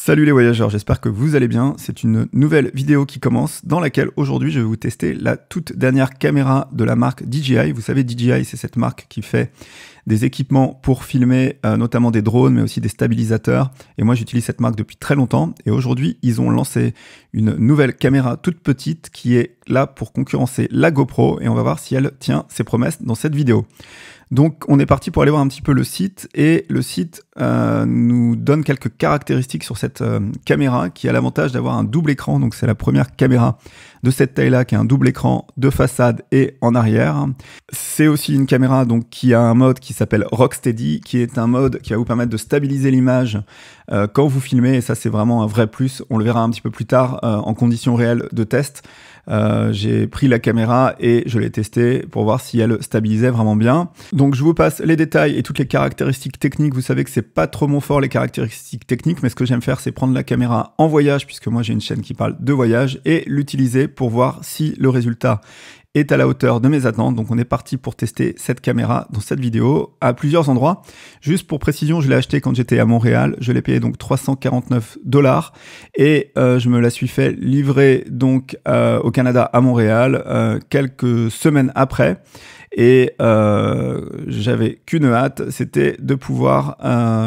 Salut les voyageurs, j'espère que vous allez bien. C'est une nouvelle vidéo qui commence dans laquelle aujourd'hui je vais vous tester la toute dernière caméra de la marque DJI. Vous savez, DJI, c'est cette marque qui fait des équipements pour filmer notamment des drones mais aussi des stabilisateurs. Et moi j'utilise cette marque depuis très longtemps et aujourd'hui ils ont lancé une nouvelle caméra toute petite qui est là pour concurrencer la GoPro et on va voir si elle tient ses promesses dans cette vidéo. Donc on est parti pour aller voir un petit peu le site et le site nous donne quelques caractéristiques sur cette caméra qui a l'avantage d'avoir un double écran. Donc c'est la première caméra de cette taille-là qui a un double écran de façade et en arrière. C'est aussi une caméra donc qui a un mode qui s'appelle Rocksteady, qui est un mode qui va vous permettre de stabiliser l'image quand vous filmez et ça c'est vraiment un vrai plus. On le verra un petit peu plus tard en conditions réelles de test. J'ai pris la caméra et je l'ai testée pour voir si elle stabilisait vraiment bien. Donc je vous passe les détails et toutes les caractéristiques techniques. Vous savez que c'est pas trop mon fort les caractéristiques techniques, mais ce que j'aime faire c'est prendre la caméra en voyage, puisque moi j'ai une chaîne qui parle de voyage, et l'utiliser pour voir si le résultat est à la hauteur de mes attentes. Donc on est parti pour tester cette caméra dans cette vidéo à plusieurs endroits. Juste pour précision, je l'ai acheté quand j'étais à Montréal, je l'ai payé donc 349 $, et je me la suis fait livrer donc au Canada à Montréal quelques semaines après. Et j'avais qu'une hâte, c'était de pouvoir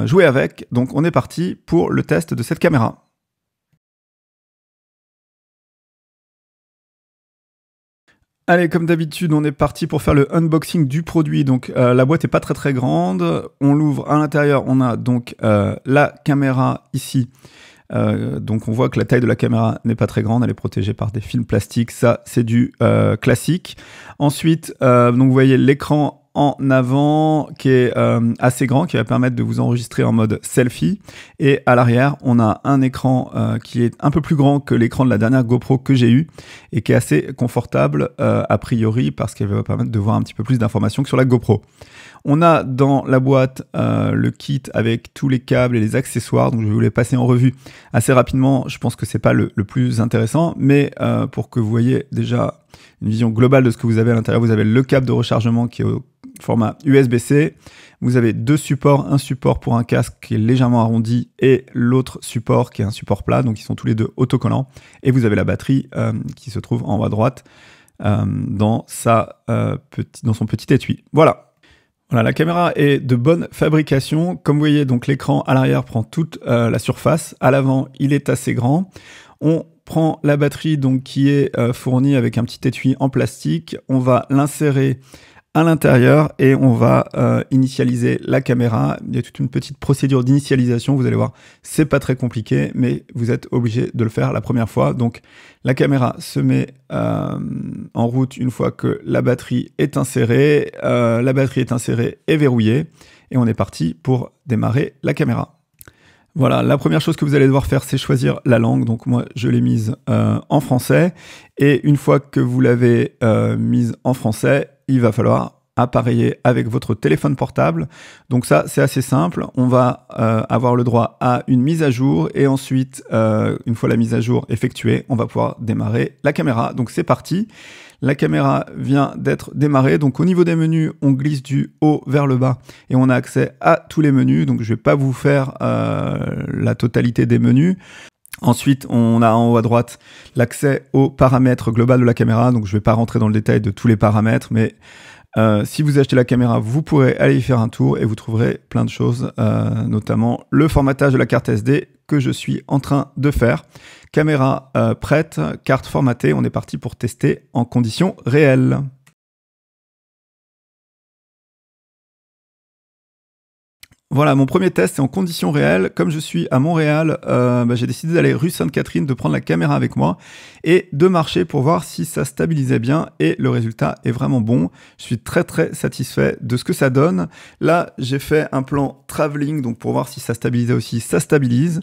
jouer avec. Donc on est parti pour le test de cette caméra. Allez, comme d'habitude, on est parti pour faire le unboxing du produit. Donc la boîte est pas très grande. On l'ouvre à l'intérieur. On a donc la caméra ici. Donc on voit que la taille de la caméra n'est pas très grande. Elle est protégée par des films plastiques. Ça, c'est du classique. Ensuite, donc vous voyez l'écran en avant qui est assez grand, qui va permettre de vous enregistrer en mode selfie, et à l'arrière on a un écran qui est un peu plus grand que l'écran de la dernière GoPro que j'ai eu et qui est assez confortable a priori parce qu'elle va permettre de voir un petit peu plus d'informations que sur la GoPro. On a dans la boîte le kit avec tous les câbles et les accessoires, donc je vais vous les passer en revue assez rapidement. Je pense que c'est pas le plus intéressant, mais pour que vous voyez déjà une vision globale de ce que vous avez à l'intérieur, vous avez le câble de rechargement qui est au format USB-C. Vous avez deux supports, un support pour un casque qui est légèrement arrondi et l'autre support qui est un support plat, donc ils sont tous les deux autocollants. Et vous avez la batterie qui se trouve en haut à droite dans son petit étui. Voilà. Voilà, la caméra est de bonne fabrication. Comme vous voyez, donc l'écran à l'arrière prend toute la surface. À l'avant, il est assez grand. On prend la batterie donc qui est fournie avec un petit étui en plastique. On va l'insérer à l'intérieur et on va initialiser la caméra. Il y a toute une petite procédure d'initialisation, vous allez voir, c'est pas très compliqué, mais vous êtes obligé de le faire la première fois. Donc la caméra se met en route une fois que la batterie est insérée. La batterie est insérée et verrouillée et on est parti pour démarrer la caméra. Voilà, la première chose que vous allez devoir faire, c'est choisir la langue. Donc moi, je l'ai mise en français. Et une fois que vous l'avez mise en français, il va falloir appareiller avec votre téléphone portable. Donc ça, c'est assez simple. On va avoir le droit à une mise à jour. Et ensuite, une fois la mise à jour effectuée, on va pouvoir démarrer la caméra. Donc c'est parti. La caméra vient d'être démarrée. Donc au niveau des menus, on glisse du haut vers le bas et on a accès à tous les menus. Donc je ne vais pas vous faire la totalité des menus. Ensuite, on a en haut à droite l'accès aux paramètres globaux de la caméra. Donc je ne vais pas rentrer dans le détail de tous les paramètres, mais si vous achetez la caméra, vous pourrez aller y faire un tour et vous trouverez plein de choses, notamment le formatage de la carte SD que je suis en train de faire. Caméra prête, carte formatée, on est parti pour tester en conditions réelles. Voilà, mon premier test, c'est en conditions réelles. Comme je suis à Montréal, j'ai décidé d'aller rue Sainte-Catherine, de prendre la caméra avec moi et de marcher pour voir si ça stabilisait bien. Et le résultat est vraiment bon. Je suis très très satisfait de ce que ça donne. Là, j'ai fait un plan travelling, donc pour voir si ça stabilisait aussi. Ça stabilise.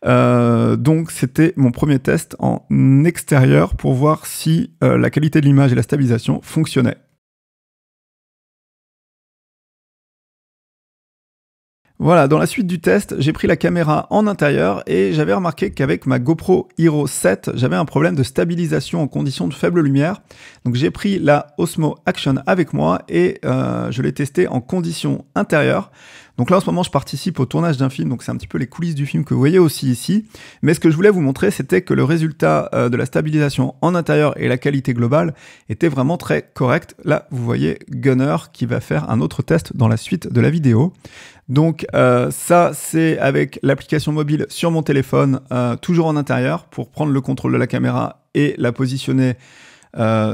Donc c'était mon premier test en extérieur pour voir si la qualité de l'image et la stabilisation fonctionnaient. Voilà, dans la suite du test, j'ai pris la caméra en intérieur et j'avais remarqué qu'avec ma GoPro Hero 7, j'avais un problème de stabilisation en conditions de faible lumière. Donc j'ai pris la Osmo Action avec moi et je l'ai testé en conditions intérieures. Donc là, en ce moment, je participe au tournage d'un film, donc c'est un petit peu les coulisses du film que vous voyez aussi ici. Mais ce que je voulais vous montrer, c'était que le résultat de la stabilisation en intérieur et la qualité globale était vraiment très correct. Là, vous voyez Gunner qui va faire un autre test dans la suite de la vidéo. Donc ça, c'est avec l'application mobile sur mon téléphone, toujours en intérieur, pour prendre le contrôle de la caméra et la positionner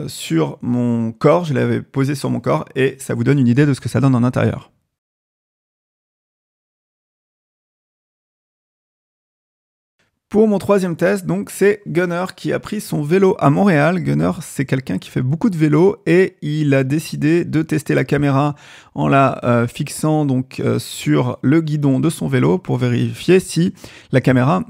sur mon corps. Je l'avais posé sur mon corps et ça vous donne une idée de ce que ça donne en intérieur. Pour mon troisième test, donc, c'est Gunner qui a pris son vélo à Montréal. Gunner, c'est quelqu'un qui fait beaucoup de vélo et il a décidé de tester la caméra en la fixant donc sur le guidon de son vélo pour vérifier si la caméra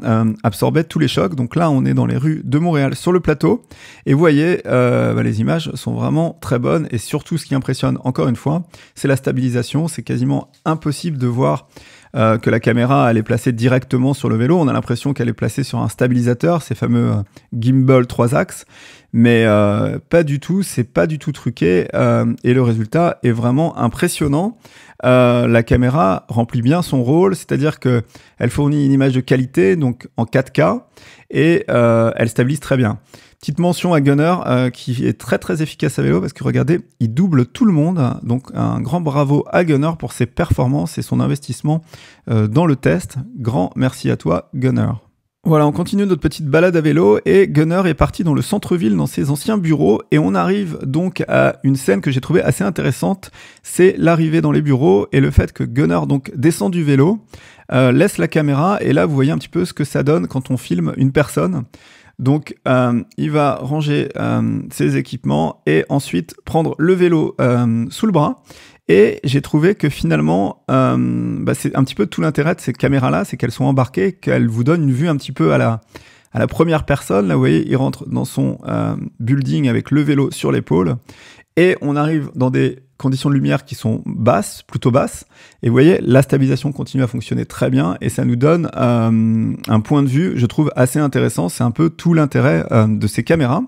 absorbait tous les chocs. Donc là, on est dans les rues de Montréal sur le plateau et vous voyez, les images sont vraiment très bonnes et surtout ce qui impressionne encore une fois, c'est la stabilisation. C'est quasiment impossible de voir que la caméra elle est placée directement sur le vélo. On a l'impression qu'elle est placée sur un stabilisateur, ces fameux gimbal 3 axes, mais pas du tout, c'est pas du tout truqué et le résultat est vraiment impressionnant. La caméra remplit bien son rôle, c'est-à-dire que elle fournit une image de qualité, donc en 4K, et elle stabilise très bien. Petite mention à Gunner qui est très très efficace à vélo parce que regardez, il double tout le monde. Donc un grand bravo à Gunner pour ses performances et son investissement dans le test. Grand merci à toi Gunner. Voilà, on continue notre petite balade à vélo et Gunner est parti dans le centre-ville, dans ses anciens bureaux et on arrive donc à une scène que j'ai trouvée assez intéressante. C'est l'arrivée dans les bureaux et le fait que Gunner donc descend du vélo, laisse la caméra et là vous voyez un petit peu ce que ça donne quand on filme une personne. Donc, il va ranger ses équipements et ensuite prendre le vélo sous le bras. Et j'ai trouvé que finalement, c'est un petit peu tout l'intérêt de ces caméras-là, c'est qu'elles sont embarquées, qu'elles vous donnent une vue un petit peu à la première personne. Là, vous voyez, il rentre dans son building avec le vélo sur l'épaule. Et on arrive dans des conditions de lumière qui sont basses, plutôt basses. Et vous voyez, la stabilisation continue à fonctionner très bien et ça nous donne un point de vue, je trouve, assez intéressant. C'est un peu tout l'intérêt de ces caméras.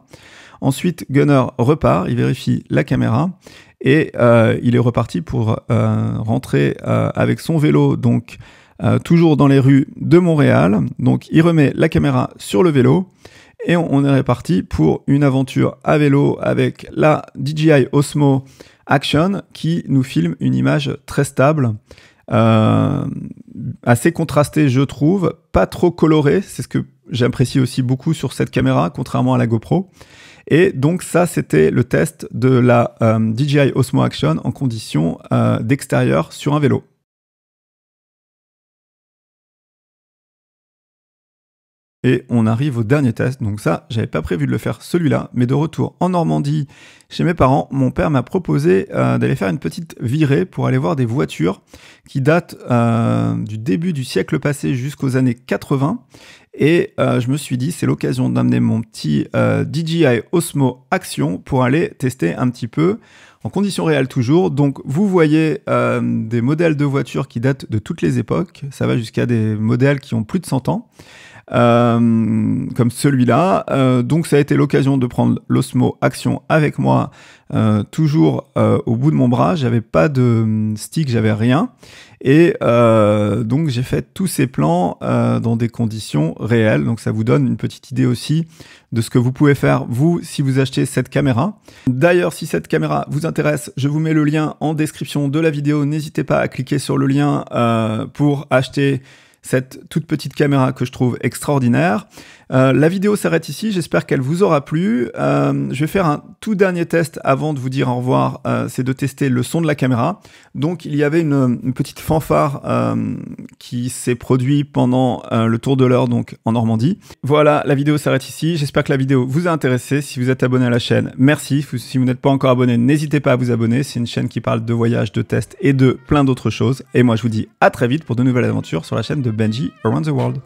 Ensuite, Gunner repart, il vérifie la caméra et il est reparti pour rentrer avec son vélo, donc toujours dans les rues de Montréal. Donc, il remet la caméra sur le vélo. Et on est reparti pour une aventure à vélo avec la DJI Osmo Action qui nous filme une image très stable, assez contrastée je trouve, pas trop colorée, c'est ce que j'apprécie aussi beaucoup sur cette caméra, contrairement à la GoPro. Et donc ça, c'était le test de la DJI Osmo Action en conditions d'extérieur sur un vélo. Et on arrive au dernier test, donc ça, j'avais pas prévu de le faire celui-là, mais de retour en Normandie, chez mes parents, mon père m'a proposé d'aller faire une petite virée pour aller voir des voitures qui datent du début du siècle passé jusqu'aux années 80. Et je me suis dit, c'est l'occasion d'amener mon petit DJI Osmo Action pour aller tester un petit peu en conditions réelles toujours. Donc vous voyez des modèles de voitures qui datent de toutes les époques, ça va jusqu'à des modèles qui ont plus de 100 ans. Comme celui-là. Donc ça a été l'occasion de prendre l'Osmo Action avec moi, toujours au bout de mon bras. J'avais pas de stick, j'avais rien. Et donc j'ai fait tous ces plans dans des conditions réelles. Donc ça vous donne une petite idée aussi de ce que vous pouvez faire, vous, si vous achetez cette caméra. D'ailleurs, si cette caméra vous intéresse, je vous mets le lien en description de la vidéo. N'hésitez pas à cliquer sur le lien pour acheter cette toute petite caméra que je trouve extraordinaire. La vidéo s'arrête ici, j'espère qu'elle vous aura plu. Je vais faire un tout dernier test avant de vous dire au revoir, c'est de tester le son de la caméra. Donc il y avait une petite fanfare qui s'est produite pendant le tour de l'heure donc en Normandie. Voilà, la vidéo s'arrête ici, j'espère que la vidéo vous a intéressé. Si vous êtes abonné à la chaîne, merci. Si vous n'êtes pas encore abonné, n'hésitez pas à vous abonner. C'est une chaîne qui parle de voyages, de tests et de plein d'autres choses. Et moi je vous dis à très vite pour de nouvelles aventures sur la chaîne de Benji Around the World.